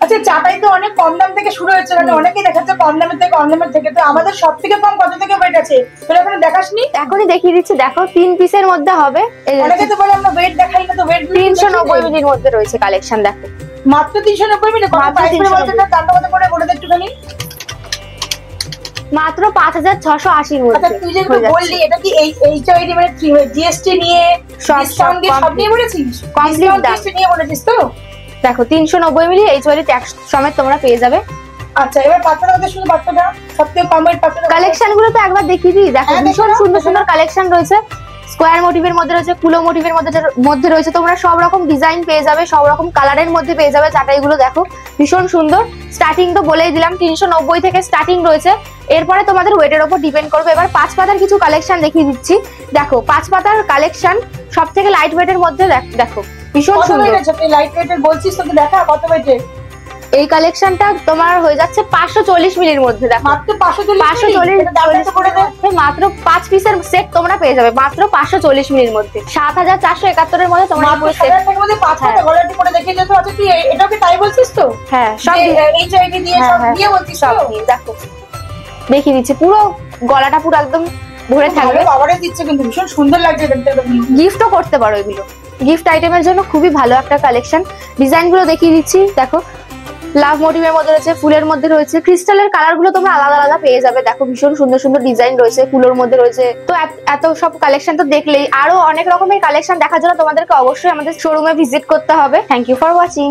আচ্ছা চাটাই তো অনেক কম দাম থেকে শুরু হয়েছে, মানে অনেকেই দেখাচ্ছে কম দামের থেকে, তো আমাদের সব থেকে কম কত থেকে ওয়েট আছে তোরা এখনো দেখাসনি? এখনই দেখিয়ে দিচ্ছি, দেখো 3 পিসের মধ্যে হবে। অনেকে তো বলে আমরা ওয়েট দেখাই না, তো ওয়েট 390 মিলির মধ্যে রয়েছে কালেকশন। দেখো মাত্র 390 মিলি। কত প্রাইস পড়ে বলতে না, দামটা কত পড়ে বলে দে একটুখানি। মাত্র 5680 এর আচ্ছা মধ্যে। তুই যে বললি এটা কি এইচআইডি মানে জিএসটি নিয়ে ডিসকাউন্ট দিয়ে সব নিয়ে বলেছিস? কমপ্লিট দাম জিএসটি নিয়ে বলেছিস তো? দেখো 390 মিলি এইচওয়ালি ট্যাক্স সমেত তোমরা পেয়ে যাবে। আচ্ছা এবার পাত্রটা কত সুন্দর, পাত্রটা সবথেকে কম রেট পাত্রটা। কালেকশন গুলো তো একবার দেখিয়ে দিই। দেখো ভীষণ সুন্দর সুন্দর কালেকশন রয়েছে, স্কোয়ার মোটিভের মধ্যে রয়েছে, কুলো মোটিভের মধ্যে রয়েছে। তোমরা সব রকম ডিজাইন পেয়ে যাবে, সব রকম কালারের মধ্যে পেয়ে যাবে। চাটাইগুলো দেখো ভীষণ সুন্দর। স্টার্টিং তো বলেই দিলাম 390 থেকে স্টার্টিং রয়েছে, এরপরে তোমাদের ওয়েটের উপর ডিপেন্ড করবে। এবার 5 পাতার কিছু কালেকশন দেখিয়ে দিচ্ছি। দেখো 5 পাতার কালেকশন সব থেকে লাইট ওয়েটের মধ্যে। দেখো ভীষণ সুন্দর। লাইট ওয়েটের বলছিস, তোকে দেখা কত ওয়েটের? এই কালেকশনটা তোমার হয়ে যাচ্ছে 540 মিলির মধ্যে। দেখো মাত্র 540 মাত্র 5 পিসের সেট তোমরা পেয়ে যাবে মাত্র 540 মিলির মধ্যে। 7471 এর মধ্যে তোমরা পুরো সেট মধ্যে 5 পাতা গলাটি করে দেখিয়ে যেতে। আচ্ছা তুই এটাও কি তাই বলছিস তো? হ্যাঁ সব এইচআইডি দিয়ে সব দিয়ে বলছিস সব দিয়ে। দেখো দেখিয়ে দিচ্ছি, পুরো গলাটা পুরো একদম ভরে থাকবে। বাবারে দিচ্ছে কিন্তু ভীষণ সুন্দর লাগছে দেখতে। গিফটও করতে পারো এগুলো, গিফট আইটেমের জন্য খুবই ভালো একটা কালেকশন। ডিজাইন গুলো দেখিয়ে দিচ্ছি। দেখো লাভ মোটিভের মধ্যে রয়েছে, ফুলের মধ্যে রয়েছে, ক্রিস্টালের কালার গুলো তোমরা আলাদা আলাদা পেয়ে যাবে। দেখো ভীষণ সুন্দর সুন্দর ডিজাইন রয়েছে, ফুলের মধ্যে রয়েছে। তো এত সব কালেকশন তো দেখলেই, আরো অনেক রকমের কালেকশন দেখার জন্য তোমাদেরকে অবশ্যই আমাদের শোরুমে ভিজিট করতে হবে। Thank you for watching.